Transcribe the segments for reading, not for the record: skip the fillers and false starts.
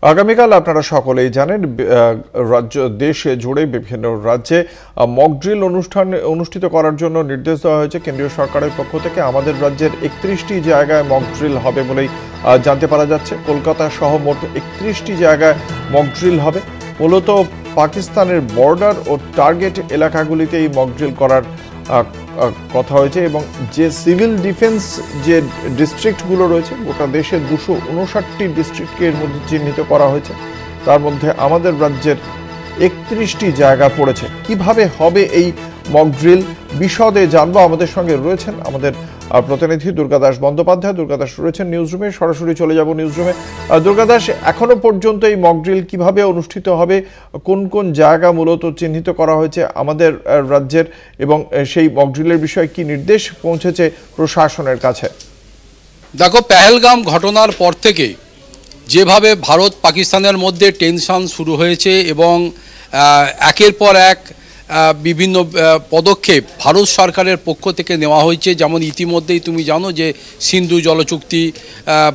আগামীকাল আপনারা সকলেই জানেন রাজ্য দেশে জুড়ে বিভিন্ন রাজ্যে মক ড্রিল অনুষ্ঠিত করার জন্য নির্দেশ দেওয়া হয়েছে কেন্দ্রীয় সরকারের পক্ষ থেকে। আমাদের রাজ্যের 31টি জায়গায় মক ড্রিল হবে বলেই জানতে পারা যাচ্ছে। কলকাতা সহ মোট 31টি জায়গায় মক ড্রিল হবে। মূলত পাকিস্তানের বর্ডার ও টার্গেট এলাকাগুলিতে এই মক ড্রিল করার কথা হয়েছে এবং যে সিভিল ডিফেন্স যে ডিস্ট্রিক্টগুলো রয়েছে গোটা দেশে 259টি ডিস্ট্রিক্টকে এর মধ্যে চিহ্নিত করা হয়েছে। তার মধ্যে আমাদের রাজ্যের 31টি জায়গা পড়েছে। কিভাবে হবে এই মক ড্রিল বিশদে জানবো। আমাদের সঙ্গে রয়েছেন আমাদের প্রতিনিধি দুর্গাদাস বন্দ্যোপাধ্যায়। দুর্গাদাস রয়েছেন নিউজরুমে, সরাসরি চলে যাব নিউজরুমে। দুর্গাদাস, এখনো পর্যন্ত এই মক ড্রিল কিভাবে অনুষ্ঠিত হবে, কোন কোন জায়গা মূলত চিহ্নিত করা হয়েছে আমাদের রাজ্যের, এবং সেই মক ড্রিলের বিষয়ে কি নির্দেশ পৌঁছেছে প্রশাসনের কাছে? দেখো, পেহেলগাম ঘটনার পর থেকে যেভাবে ভারত পাকিস্তানের মধ্যে টেনশন শুরু হয়েছে এবং একের পর এক বিভিন্ন পদক্ষেপ ভারত সরকারের পক্ষ থেকে নেওয়া হয়েছে। যেমন ইতিমধ্যেই তুমি জানো যে সিন্ধু জলচুক্তি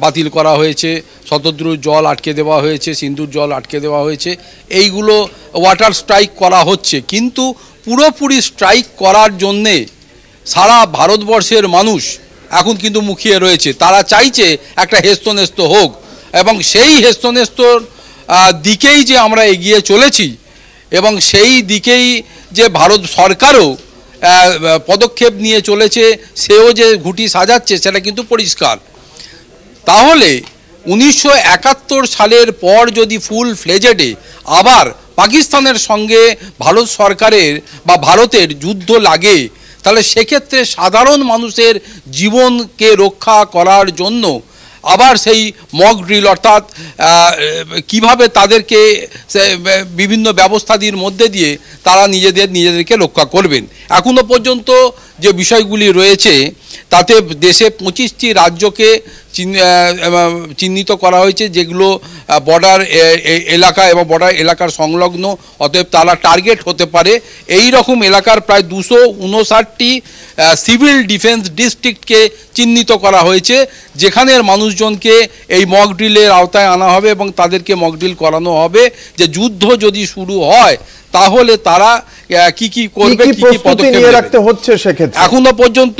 বাতিল করা হয়েছে, শতদ্রুর জল আটকে দেওয়া হয়েছে, সিন্ধুর জল আটকে দেওয়া হয়েছে। এইগুলো ওয়াটার স্ট্রাইক করা হচ্ছে, কিন্তু পুরোপুরি স্ট্রাইক করার জন্যে সারা ভারতবর্ষের মানুষ এখন কিন্তু মুখিয়ে রয়েছে। তারা চাইছে একটা হেস্তনেস্ত হোক, এবং সেই হেস্তনেস্তর দিকেই যে আমরা এগিয়ে চলেছি এবং সেই দিকেই যে ভারত সরকারও পদক্ষেপ নিয়ে চলেছে, সেও যে ঘুঁটি সাজাচ্ছে সেটা কিন্তু পরিষ্কার। তাহলে 1971 সালের পর যদি ফুল ফ্লেজেডে আবার পাকিস্তানের সঙ্গে ভারত সরকারের বা ভারতের যুদ্ধ লাগে, তাহলে সেক্ষেত্রে সাধারণ মানুষের জীবনকে রক্ষা করার জন্য আবার সেই মক ড্রিল, অর্থাৎ কিভাবে তাদেরকে বিভিন্ন ব্যবস্থাদির মধ্যে দিয়ে তারা নিজেদেরকে রক্ষা করবেন। এখনো পর্যন্ত যে বিষয়গুলি রয়েছে তাতে দেশে 25টি রাজ্যকে চিহ্নিত করা হয়েছে, যেগুলো বর্ডার এলাকা এবং বর্ডার এলাকার সংলগ্ন, অতএব তারা টার্গেট হতে পারে। এই রকম এলাকার প্রায় 259টি সিভিল ডিফেন্স ডিস্ট্রিক্টকে চিহ্নিত করা হয়েছে, যেখানের মানুষজনকে এই মক ড্রিলের আওতায় আনা হবে এবং তাদেরকে মক ড্রিল করানো হবে যে যুদ্ধ যদি শুরু হয় তাহলে তারা কি কি করবে, কি কি পদক্ষেপ রাখতে হচ্ছে। সেক্ষেত্রে এখনো পর্যন্ত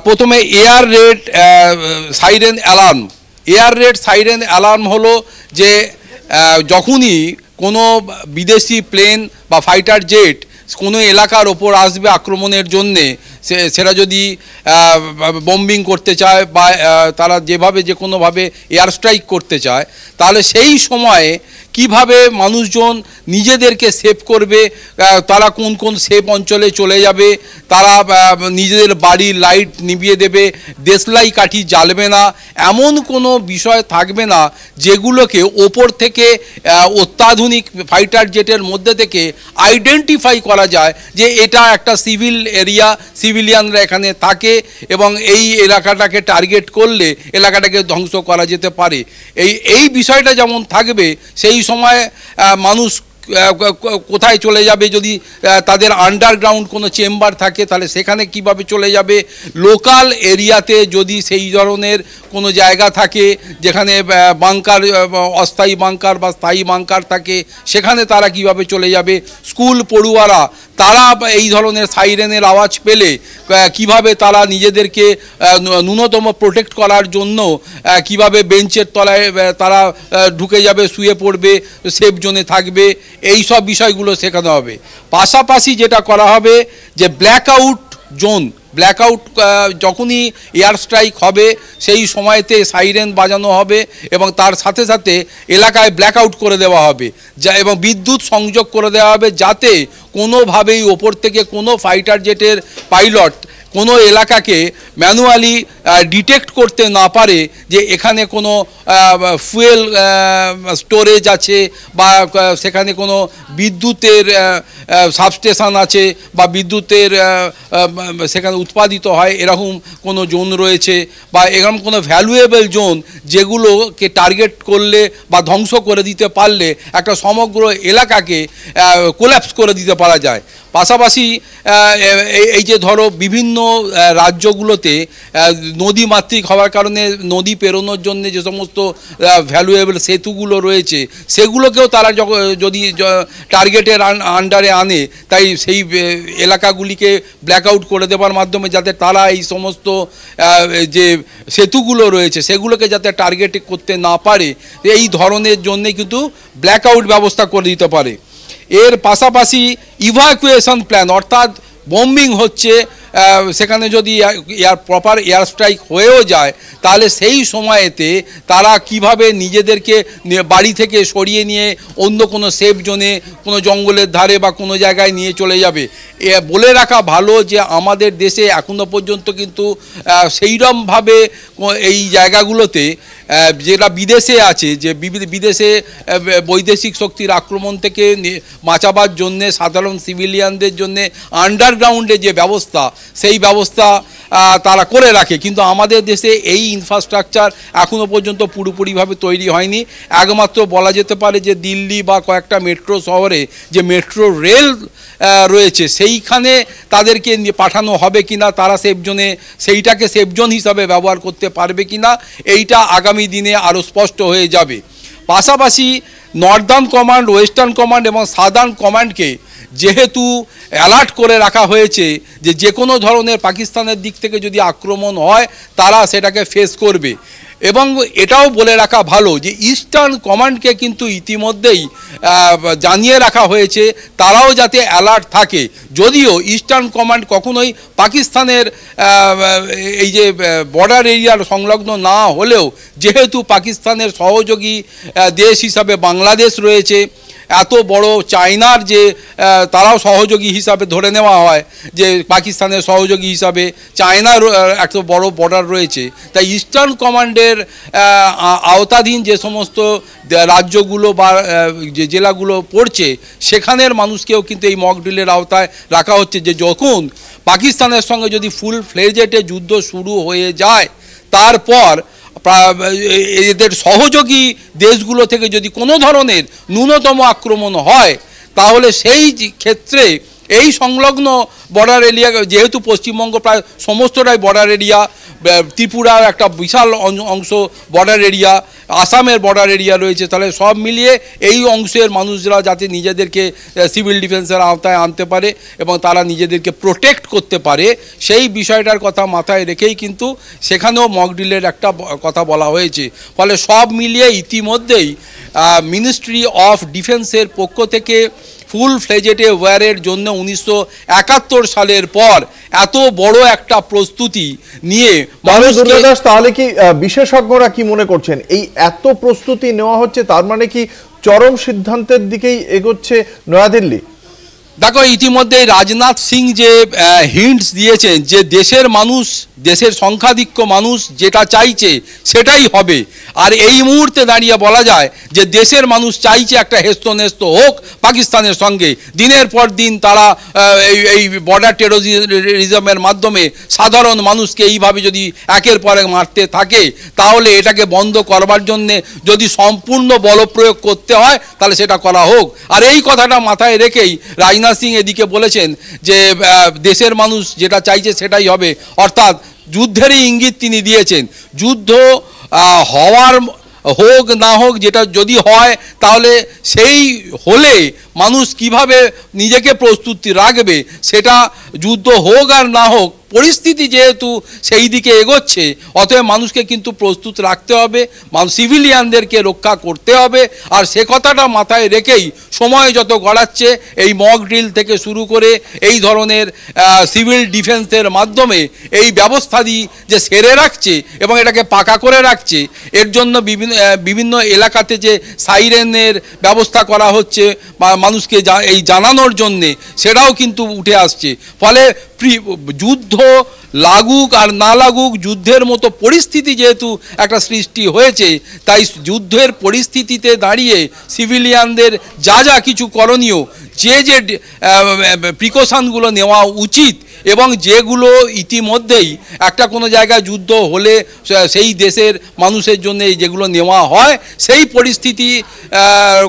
প্রথমে এয়ার রেড সাইরেন অ্যালার্ম হলো যে যখনই কোনো বিদেশি প্লেন বা ফাইটার জেট কোনো এলাকার ওপর আসবে আক্রমণের জন্যে, সেটা যদি বম্বিং করতে চায় বা তারা যে কোনোভাবে এয়ার স্ট্রাইক করতে চায়, তাহলে সেই সময়ে কিভাবে মানুষজন নিজেদেরকে সেভ করবে, তারা কোন কোন সেফ অঞ্চলে চলে যাবে, তারা নিজেদের বাড়ির লাইট নিভিয়ে দেবে, দেশলাই কাঠি জ্বালবে না, এমন কোনো বিষয় থাকবে না যেগুলোকে ওপর থেকে অত্যাধুনিক ফাইটার জেটের মধ্যে থেকে আইডেন্টিফাই করা যায় যে এটা একটা সিভিল এরিয়া, সিভিলিয়ানরা এখানে থাকে এবং এই এলাকাটাকে টার্গেট করলে এলাকাটাকে ধ্বংস করা যেতে পারে। এই বিষয়টা যেমন থাকবে, সেই সময় মানুষ কোথায় চলে যাবে, যদি তাদের আন্ডারগ্রাউন্ড কোনো চেম্বার থাকে তাহলে সেখানে কিভাবে চলে যাবে, লোকাল এরিয়াতে যদি সেই ধরনের কোনো জায়গা থাকে যেখানে বাংকার, অস্থায়ী বাংকার বা স্থায়ী বাংকার থাকে, সেখানে তারা কিভাবে চলে যাবে, স্কুল পড়ুয়ারা তারা এই ধরনের সাইরেনের আওয়াজ পেলে কিভাবে তারা নিজেদেরকে ন্যূনতম প্রোটেক্ট করার জন্য কিভাবে বেঞ্চের তলায় তারা ঢুকে যাবে, শুয়ে পড়বে, সেফ জোনে থাকবে, এই সব বিষয়গুলো শেখানো হবে। পাশাপাশি যেটা করা হবে যে ব্ল্যাকআউট জোন, ব্ল্যাকআউট যখনই এয়ার স্ট্রাইক হবে সেই সময়তে সাইরেন বাজানো হবে এবং তার সাথে সাথে এলাকায় ব্ল্যাকআউট করে দেওয়া হবে এবং বিদ্যুৎ সংযোগ করে দেওয়া হবে, যাতে কোনোভাবেই ওপর থেকে কোনো ফাইটার জেটের পাইলট কোনো এলাকাকে ম্যানুয়ালি ডিটেক্ট করতে না পারে যে এখানে কোনো ফুয়েল স্টোরেজ আছে বা সেখানে কোনো বিদ্যুতের সাবস্টেশন আছে বা বিদ্যুতের সেখানে উৎপাদিত হয় এরকম কোনো জোন রয়েছে বা এরকম কোনো ভ্যালুয়েবল জোন যেগুলোকে টার্গেট করলে বা ধ্বংস করে দিতে পারলে একটা সমগ্র এলাকাকে কোল্যাপস করে দিতে পারা যায়। পাশাপাশি এই যে ধরো বিভিন্ন রাজ্যগুলোতে নদীমাতৃক হওয়ার কারণে নদী পেরোনোর জন্য যে সমস্ত ভ্যালুয়েবল সেতুগুলো রয়েছে সেগুলোকেও তারা যদি টার্গেটের আন্ডারে আনে, তাই সেই এলাকাগুলিকে ব্ল্যাকআউট করে দেওয়ার মাধ্যমে যাতে তারা এই সমস্ত যে সেতুগুলো রয়েছে সেগুলোকে যাতে টার্গেট করতে না পারে, এই ধরনের জন্যে কিন্তু ব্ল্যাকআউট ব্যবস্থা করে দিতে পারে। এর পাশাপাশি ইভাকুয়েশন প্ল্যান, অর্থাৎ বম্বিং হচ্ছে, সেখানে যদি প্রপার এয়ার স্ট্রাইক হয়েও যায় তাহলে সেই সময়েতে তারা কিভাবে নিজেদেরকে বাড়ি থেকে সরিয়ে নিয়ে অন্য কোনো সেফ জোনে, কোনো জঙ্গলের ধারে বা কোনো জায়গায় নিয়ে চলে যাবে। বলে রাখা ভালো যে আমাদের দেশে এখনো পর্যন্ত কিন্তু সেইরকমভাবে এই জায়গাগুলোতে যেটা বিদেশে আছে, যে বিদেশে বৈদেশিক শক্তির আক্রমণ থেকে বাঁচাবার জন্যে সাধারণ সিভিলিয়ানদের জন্যে আন্ডারগ্রাউন্ডে যে ব্যবস্থা, সেই ব্যবস্থা তারা করে রাখে, কিন্তু আমাদের দেশে এই ইনফ্রাস্ট্রাকচার এখনও পর্যন্ত পুরোপুরিভাবে তৈরি হয়নি। একমাত্র বলা যেতে পারে যে দিল্লি বা কয়েকটা মেট্রো শহরে যে মেট্রো রেল রয়েছে সেইখানে তাদেরকে পাঠানো হবে কিনা, তারা সেফ জোনে সেইটাকে সেফ জোন হিসাবে ব্যবহার করতে পারবে কিনা, এইটা আগামী দিনে আরও স্পষ্ট হয়ে যাবে। পাশাপাশি নর্দার্ন কমান্ড, ওয়েস্টার্ন কমান্ড এবং সাদার্ন কমান্ডকে যেহেতু অ্যালার্ট করে রাখা হয়েছে যে কোনো ধরনের পাকিস্তানের দিক থেকে যদি আক্রমণ হয় তারা সেটাকে ফেস করবে, এবং এটাও বলে রাখা ভালো যে ইস্টার্ন কমান্ডকে কিন্তু ইতিমধ্যেই জানিয়ে রাখা হয়েছে তারাও যাতে অ্যালার্ট থাকে। যদিও ইস্টার্ন কমান্ড কখনোই পাকিস্তানের এই যে বর্ডার এরিয়ার সংলগ্ন না হলেও, যেহেতু পাকিস্তানের সহযোগী দেশ হিসাবে বাংলাদেশ রয়েছে, এত বড় চায়নার যে তারাও সহযোগী হিসাবে ধরে নেওয়া হয় যে পাকিস্তানের সহযোগী হিসাবে চায়নার এত বড় বর্ডার রয়েছে, তাই ইস্টার্ন কমান্ডের আওতাধীন যে সমস্ত রাজ্যগুলো বা যে জেলাগুলো পড়ছে সেখানের মানুষকেও কিন্তু এই মক ড্রিলের আওতায় রাখা হচ্ছে, যে যখন পাকিস্তানের সঙ্গে যদি ফুল ফ্লেজেডে যুদ্ধ শুরু হয়ে যায় তারপর এদের সহযোগী দেশগুলো থেকে যদি কোনো ধরনের ন্যূনতম আক্রমণ হয় তাহলে সেই ক্ষেত্রে এই সংলগ্ন বর্ডার এরিয়া, যেহেতু পশ্চিমবঙ্গ প্রায় সমস্তটাই বর্ডার এরিয়া, ত্রিপুরার একটা বিশাল অংশ বর্ডার এরিয়া, আসামের বর্ডার এরিয়া রয়েছে, তাহলে সব মিলিয়ে এই অংশের মানুষরা যাতে নিজেদেরকে সিভিল ডিফেন্সের আওতায় আনতে পারে এবং তারা নিজেদেরকে প্রোটেক্ট করতে পারে, সেই বিষয়টার কথা মাথায় রেখেই কিন্তু সেখানেও মক ড্রিলের একটা কথা বলা হয়েছে। ফলে সব মিলিয়ে ইতিমধ্যেই মিনিস্ট্রি অফ ডিফেন্সের পক্ষ থেকে ফুল ফ্লেজেডে ওয়ারের জন্য 1971 সালের পর এত বড় একটা প্রস্তুতি নিয়ে তাহলে কি বিশেষজ্ঞরা কি মনে করছেন এই এত প্রস্তুতি নেওয়া হচ্ছে, তার মানে কি চরম সিদ্ধান্তের দিকেই এগোচ্ছে নয়াদিল্লি? দেখো, ইতিমধ্যে রাজনাথ সিং যে হিন্টস দিয়েছেন যে দেশের মানুষ, দেশের সংখ্যাধিক্য মানুষ যেটা চাইছে সেটাই হবে, আর এই মুহূর্তে দাঁড়িয়ে বলা যায় যে দেশের মানুষ চাইছে একটা হেস্তনেস্ত হোক পাকিস্তানের সঙ্গে। দিনের পর দিন তারা এই বর্ডার টেরোরিজমের মাধ্যমে সাধারণ মানুষকে এইভাবে যদি একের পর এক মারতে থাকে তাহলে এটাকে বন্ধ করবার জন্যে যদি সম্পূর্ণ বলপ্রয়োগ করতে হয় তাহলে সেটা করা হোক। আর এই কথাটা মাথায় রেখেই রাজনাথ সিং এদিকে বলেছেন যে দেশের মানুষ যেটা চাইছে সেটাই হবে, অর্থাৎ যুদ্ধেরই ইঙ্গিত তিনি দিয়েছেন। যুদ্ধ হওয়ার হোক না হোক, যেটা যদি হয় তাহলে সেই হলে মানুষ কিভাবে নিজেকে প্রস্তুতি রাখবে, সেটা যুদ্ধ হোক আর না হোক পরিস্থিতি যেহেতু সেই দিকে এগোচ্ছে, অতএব মানুষকে কিন্তু প্রস্তুত রাখতে হবে, সিভিলিয়ানদেরকে রক্ষা করতে হবে। আর সে কথাটা মাথায় রেখেই সময় যত গড়াচ্ছে এই মক ড্রিল থেকে শুরু করে এই ধরনের সিভিল ডিফেন্সের মাধ্যমে এই ব্যবস্থাদি যে সেরে রাখছে এবং এটাকে পাকা করে রাখছে, এর জন্য বিভিন্ন এলাকাতে যে সাইরেনের ব্যবস্থা করা হচ্ছে বা মানুষকে এই জানানোর জন্যে, সেটাও কিন্তু উঠে আসছে। ফলে যুদ্ধ লাগুক আর না লাগুক, যুদ্ধের মতো পরিস্থিতি যেহেতু একটা সৃষ্টি হয়েছে, তাই যুদ্ধের পরিস্থিতিতে দাঁড়িয়ে সিভিলিয়ানদের যা যা কিছু করণীয়, যে প্রিকশনগুলো নেওয়া উচিত এবং যেগুলো ইতিমধ্যেই একটা কোনো জায়গায় যুদ্ধ হলে সেই দেশের মানুষের জন্য যেগুলো নেওয়া হয়, সেই পরিস্থিতি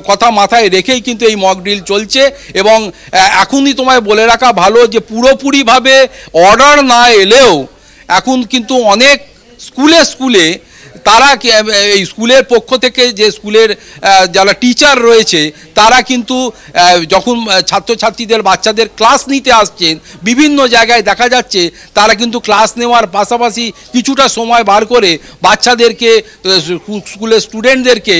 কথা মাথায় রেখেই কিন্তু এই মক ড্রিল চলছে। এবং এখনই তোমায় বলে রাখা ভালো যে পুরোপুরিভাবে সেইভাবে অর্ডার না এলেও এখন কিন্তু অনেক স্কুলে তারা এই স্কুলের পক্ষ থেকে যে স্কুলের যারা টিচার রয়েছে তারা কিন্তু যখন ছাত্রছাত্রীদের বাচ্চাদের ক্লাস নিতে আসছেন বিভিন্ন জায়গায় দেখা যাচ্ছে তারা কিন্তু ক্লাস নেওয়ার পাশাপাশি কিছুটা সময় বার করে বাচ্চাদেরকে স্কুলের স্টুডেন্টদেরকে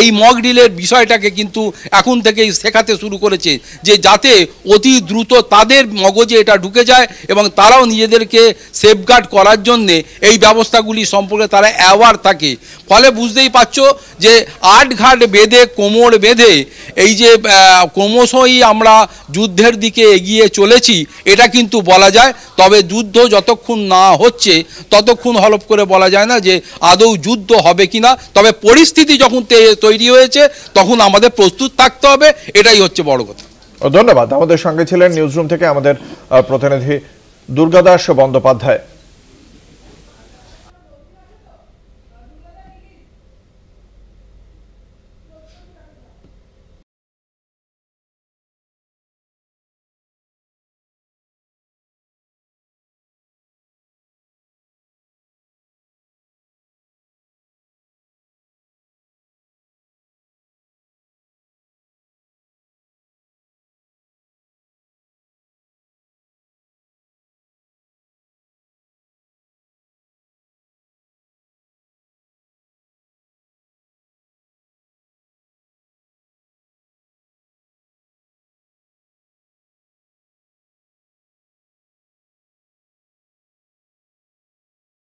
এই মক ড্রিলের বিষয়টাকে কিন্তু এখন থেকেই শেখাতে শুরু করেছে, যে যাতে অতি দ্রুত তাদের মগজে এটা ঢুকে যায় এবং তারাও নিজেদেরকে সেফগার্ড করার জন্যে এই ব্যবস্থাগুলি সম্পর্কে তারা অ্যাওয়ার থাকে। ফলে বুঝতেই পারছো যে আটঘাট বেঁধে কোমর বেঁধে এই যে ক্রমশই আমরা যুদ্ধের দিকে এগিয়ে চলেছি এটা কিন্তু বলা যায়। তবে যুদ্ধ যতক্ষণ না হচ্ছে ততক্ষণ হলফ করে বলা যায় না যে আদৌ যুদ্ধ হবে কিনা। তবে পরিস্থিতি যখন তৈরি হয়েছে তখন আমাদের প্রস্তুত থাকতে হবে, এটাই হচ্ছে বড় কথা। ধন্যবাদ। আমাদের সঙ্গে ছিলেন নিউজরুম থেকে আমাদের প্রতিনিধি দুর্গাদাস বন্দ্যোপাধ্যায়।